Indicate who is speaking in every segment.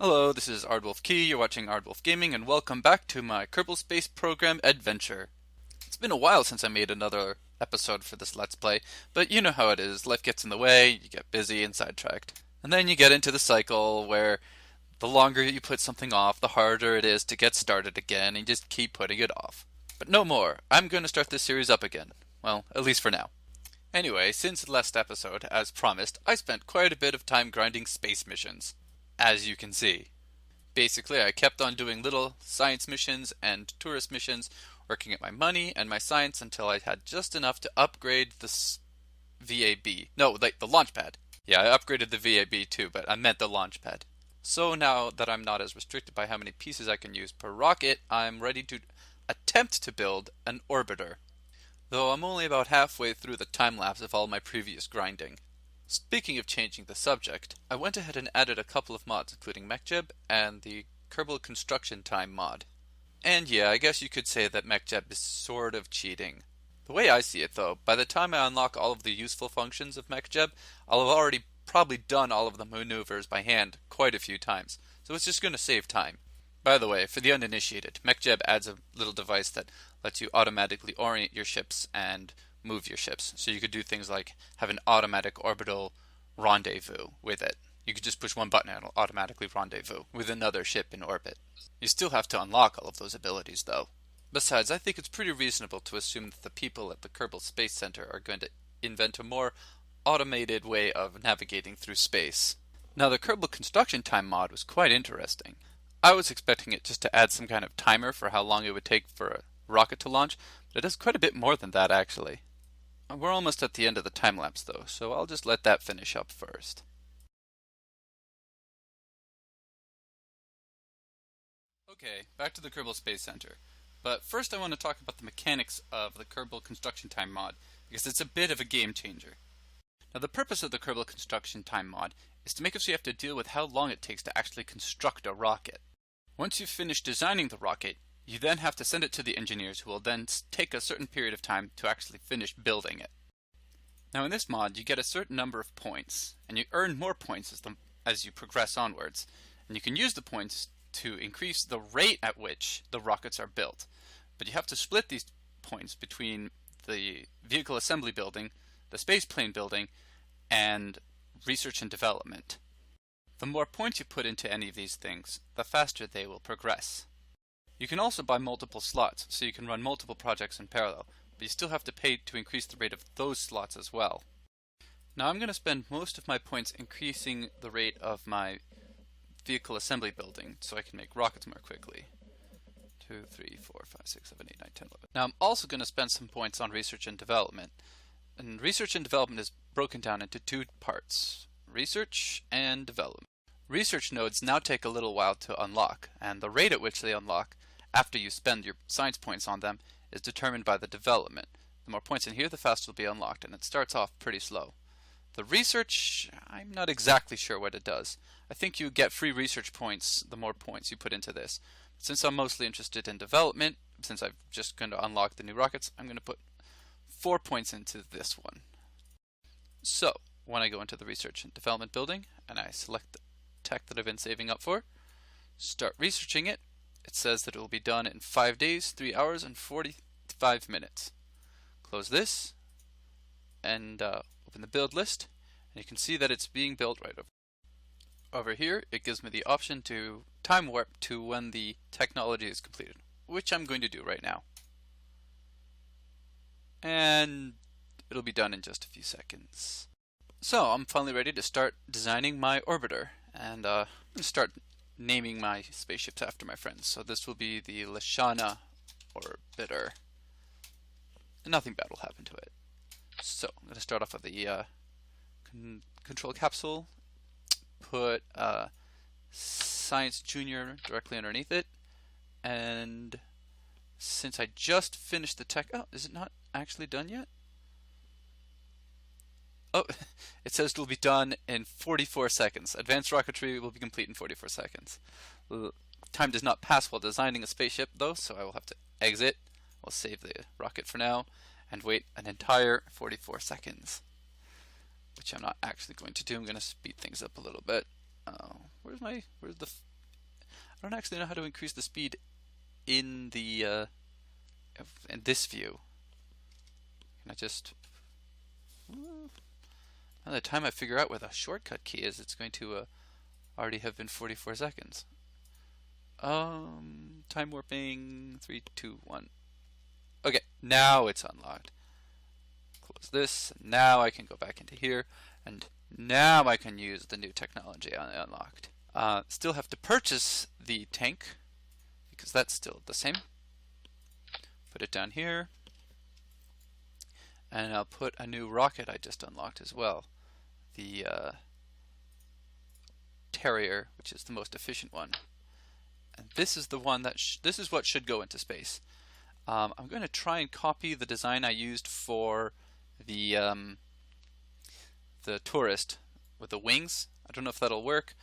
Speaker 1: Hello, this is Aardwolf Key, you're watching Aardwolf Gaming, and welcome back to my Kerbal Space Program adventure. It's been a while since I made another episode for this Let's Play, but you know how it is, life gets in the way, you get busy and sidetracked. And then you get into the cycle where the longer you put something off, the harder it is to get started again, and you just keep putting it off. But no more, I'm going to start this series up again. Well, at least for now. Anyway, since the last episode, as promised, I spent quite a bit of time grinding space missions, as you can see. Basically, I kept on doing little science missions and tourist missions, working at my money and my science until I had just enough to upgrade the VAB. No, like the launch pad. Yeah, I upgraded the VAB too, but I meant the launch pad. So now that I'm not as restricted by how many pieces I can use per rocket, I'm ready to attempt to build an orbiter. Though I'm only about halfway through the time-lapse of all my previous grinding. Speaking of changing the subject, I went ahead and added a couple of mods, including MechJeb and the Kerbal Construction Time mod. And yeah, I guess you could say that MechJeb is sort of cheating. The way I see it though, by the time I unlock all of the useful functions of MechJeb, I'll have already probably done all of the maneuvers by hand quite a few times, so it's just going to save time. By the way, for the uninitiated, MechJeb adds a little device that lets you automatically orient your ships and move your ships. So you could do things like have an automatic orbital rendezvous with it. You could just push one button and it'll automatically rendezvous with another ship in orbit. You still have to unlock all of those abilities though. Besides, I think it's pretty reasonable to assume that the people at the Kerbal Space Center are going to invent a more automated way of navigating through space. Now the Kerbal Construction Time mod was quite interesting. I was expecting it just to add some kind of timer for how long it would take for a rocket to launch, but it does quite a bit more than that actually. We're almost at the end of the time-lapse though, so I'll just let that finish up first. Okay, back to the Kerbal Space Center. But first I want to talk about the mechanics of the Kerbal Construction Time mod, because it's a bit of a game changer. Now the purpose of the Kerbal Construction Time mod is to make it so you have to deal with how long it takes to actually construct a rocket. Once you've finished designing the rocket, you then have to send it to the engineers who will then take a certain period of time to actually finish building it. Now in this mod you get a certain number of points, and you earn more points as you progress onwards, and you can use the points to increase the rate at which the rockets are built. But you have to split these points between the vehicle assembly building, the spaceplane building, and research and development. The more points you put into any of these things, the faster they will progress. You can also buy multiple slots, so you can run multiple projects in parallel, but you still have to pay to increase the rate of those slots as well. Now I'm going to spend most of my points increasing the rate of my vehicle assembly building, so I can make rockets more quickly. 2, 3, 4, 5, 6, 7, 8, 9, 10, 11. Now I'm also going to spend some points on research and development. And research and development is broken down into two parts: research and development. Research nodes now take a little while to unlock, and the rate at which they unlock after you spend your science points on them is determined by the development. The more points in here, the faster it'll be unlocked, and it starts off pretty slow. The research, I'm not exactly sure what it does. I think you get free research points the more points you put into this. Since I'm mostly interested in development, since I'm just going to unlock the new rockets, I'm going to put 4 points into this one. So, when I go into the research and development building, and I select the tech that I've been saving up for, start researching it, it says that it will be done in 5 days, 3 hours, and 45 minutes. Close this, and open the build list, and you can see that it's being built right over here. It gives me the option to time warp to when the technology is completed, which I'm going to do right now. And it'll be done in just a few seconds. So I'm finally ready to start designing my orbiter, and I'm going to start naming my spaceships after my friends. So this will be the Lashana orbiter, and nothing bad will happen to it. So I'm going to start off with the control capsule, put Science Junior directly underneath it, and since I just finished the tech, oh, is it not actually done yet? Oh, it says it will be done in 44 seconds. Advanced rocketry will be complete in 44 seconds. Time does not pass while designing a spaceship though, so I will have to exit. I'll save the rocket for now and wait an entire 44 seconds. which I'm not actually going to do. I'm going to speed things up a little bit. Where's the I don't actually know how to increase the speed in the in this view. Can I just... By the time I figure out where the shortcut key is, it's going to already have been 44 seconds. Time warping, 3, 2, 1. Okay, now it's unlocked. Close this. Now I can go back into here, and now I can use the new technology I unlocked. Still have to purchase the tank, because that's still the same. Put it down here. And I'll put a new rocket I just unlocked as well. The Terrier, which is the most efficient one. And this is the one that this is what should go into space. I'm going to try and copy the design I used for the tourist with the wings. I don't know if that'll work.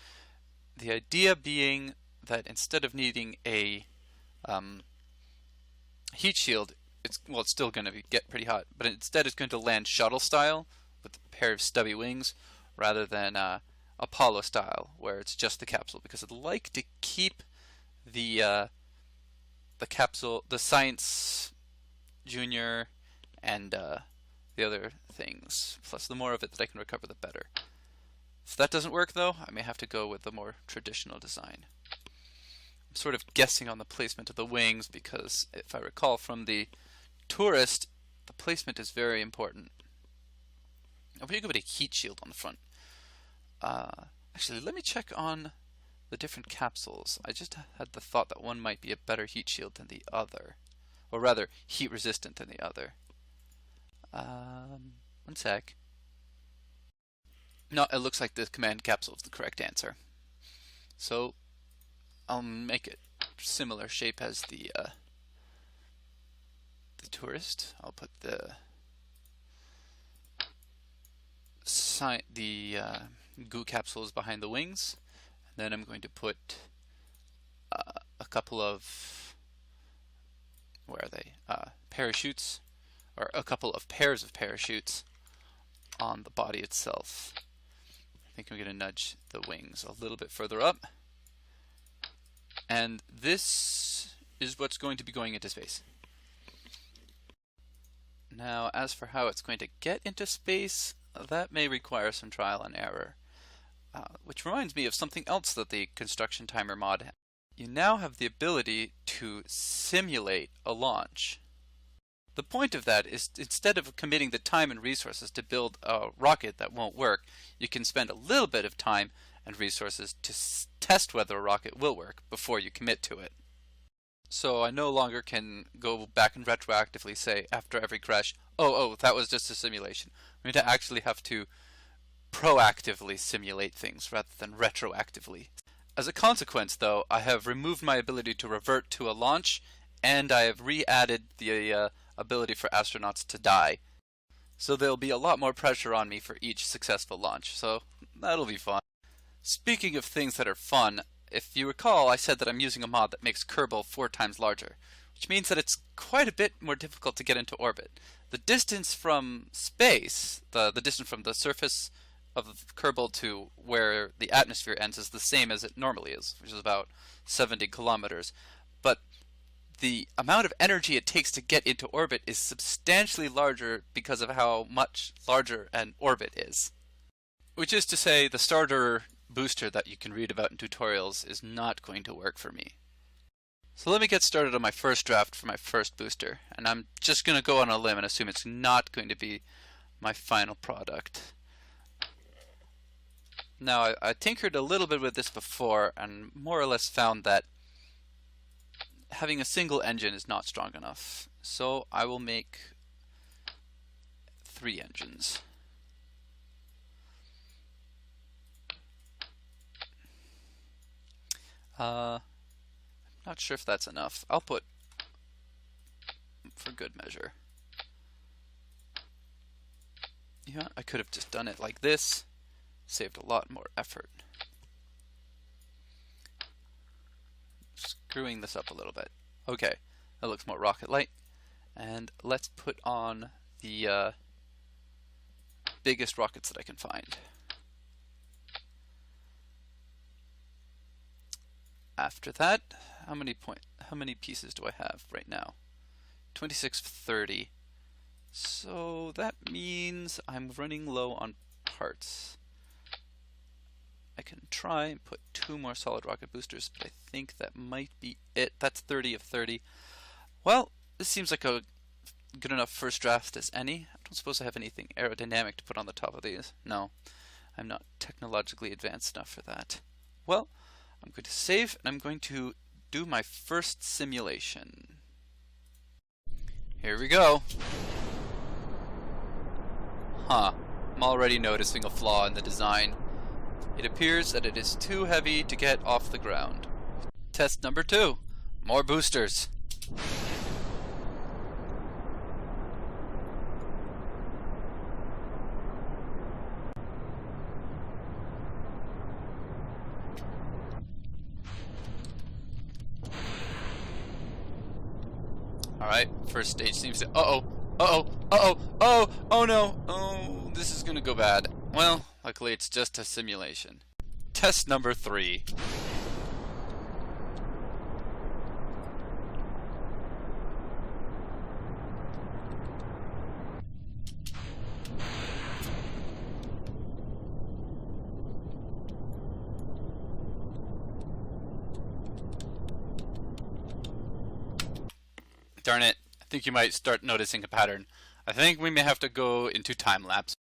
Speaker 1: The idea being that instead of needing a heat shield, it's still going to get pretty hot, but instead it's going to land shuttle style with a pair of stubby wings rather than Apollo style where it's just the capsule, because I'd like to keep the capsule, the Science Junior, and the other things. Plus, the more of it that I can recover, the better. If that doesn't work, though, I may have to go with the more traditional design. I'm sort of guessing on the placement of the wings because, if I recall from the tourist, the placement is very important. Now, we could put a heat shield on the front. Actually, let me check on the different capsules. I just had the thought that one might be a better heat shield than the other, or rather, heat resistant than the other. One sec. No, it looks like the command capsule is the correct answer. So I'll make it similar shape as the tourist. I'll put the goo capsules behind the wings, and then I'm going to put a couple of, where are they? Parachutes, or a couple of pairs of parachutes on the body itself. I think I'm going to nudge the wings a little bit further up. And this is what's going to be going into space. Now, as for how it's going to get into space, that may require some trial and error. Which reminds me of something else that the construction timer mod has. You now have the ability to simulate a launch. The point of that is, instead of committing the time and resources to build a rocket that won't work, you can spend a little bit of time and resources to test whether a rocket will work before you commit to it. So I no longer can go back and retroactively say after every crash, oh, that was just a simulation. I'm going to actually have to proactively simulate things rather than retroactively. As a consequence, though, I have removed my ability to revert to a launch, and I have re-added the ability for astronauts to die. So there'll be a lot more pressure on me for each successful launch, so that'll be fun. Speaking of things that are fun, if you recall, I said that I'm using a mod that makes Kerbal 4 times larger, which means that it's quite a bit more difficult to get into orbit. The distance from space, the distance from the surface of Kerbal to where the atmosphere ends, is the same as it normally is, which is about 70 kilometers. But the amount of energy it takes to get into orbit is substantially larger because of how much larger an orbit is. Which is to say, the starter booster that you can read about in tutorials is not going to work for me. So let me get started on my first draft for my first booster, and I'm just going to go on a limb and assume it's not going to be my final product. Now, I tinkered a little bit with this before and more or less found that having a single engine is not strong enough. So I will make 3 engines. Not sure if that's enough. I'll put, for good measure. Yeah, I could have just done it like this. Saved a lot more effort. Screwing this up a little bit. Okay, that looks more rocket-like. And let's put on the biggest rockets that I can find. After that, how many pieces do I have right now? 2630. So that means I'm running low on parts. I can try and put 2 more solid rocket boosters, but I think that might be it. That's 30 of 30. Well, this seems like a good enough first draft as any. I don't suppose I have anything aerodynamic to put on the top of these. No, I'm not technologically advanced enough for that. Well, I'm going to save and I'm going to do my first simulation. Here we go. I'm already noticing a flaw in the design. It appears that it is too heavy to get off the ground. Test number 2. More boosters. Alright, first stage seems to... oh no! Oh, this is gonna go bad. Well, luckily it's just a simulation. Test number 3. Darn it, I think you might start noticing a pattern. I think we may have to go into time lapse.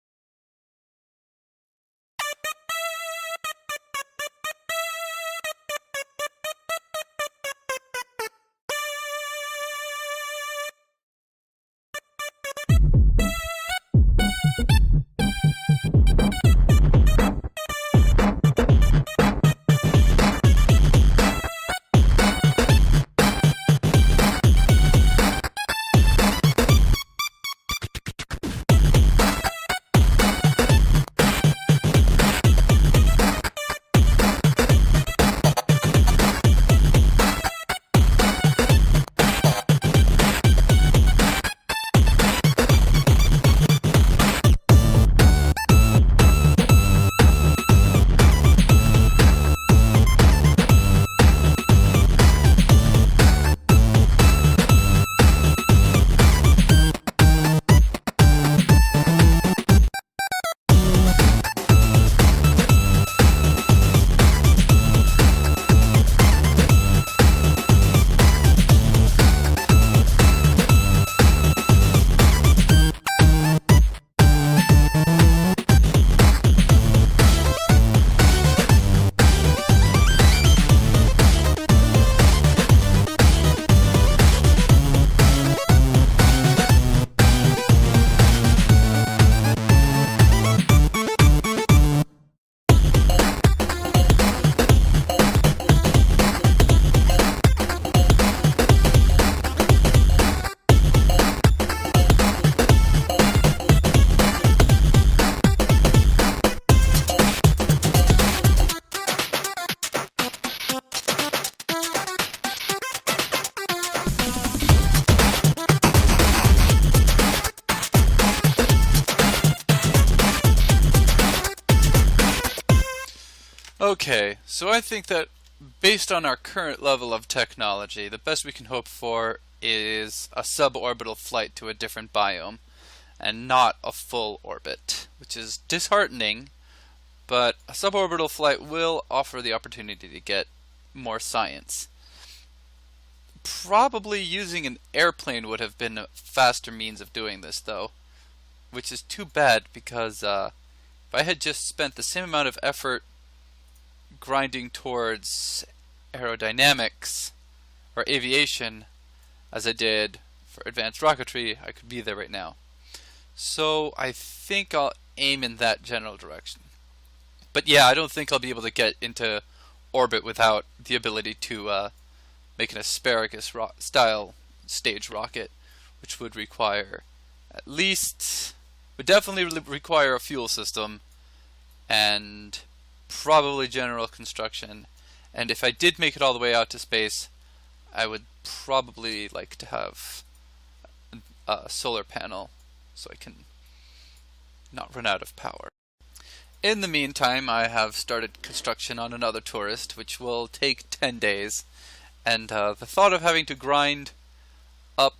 Speaker 1: Okay, so I think that based on our current level of technology, the best we can hope for is a suborbital flight to a different biome, and not a full orbit, which is disheartening, but a suborbital flight will offer the opportunity to get more science. Probably using an airplane would have been a faster means of doing this, though, which is too bad because if I had just spent the same amount of effort grinding towards aerodynamics or aviation as I did for advanced rocketry, I could be there right now. So I think I'll aim in that general direction. But yeah, I don't think I'll be able to get into orbit without the ability to make an asparagus style stage rocket, which would require would definitely require a fuel system and probably general construction. And if I did make it all the way out to space, I would probably like to have a solar panel so I can not run out of power. In the meantime, I have started construction on another tourist, which will take 10 days, and the thought of having to grind up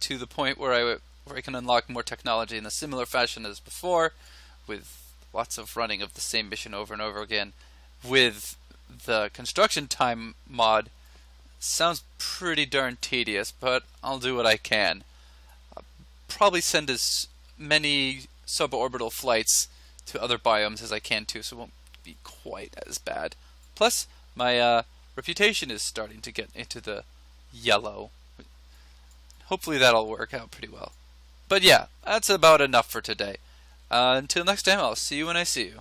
Speaker 1: to the point where I can unlock more technology in a similar fashion as before, with lots of running of the same mission over and over again, with the construction time mod, sounds pretty darn tedious, but I'll do what I can. I'll probably send as many suborbital flights to other biomes as I can too, so it won't be quite as bad. Plus, my reputation is starting to get into the yellow. Hopefully that'll work out pretty well. But yeah, that's about enough for today. Until next time, I'll see you when I see you.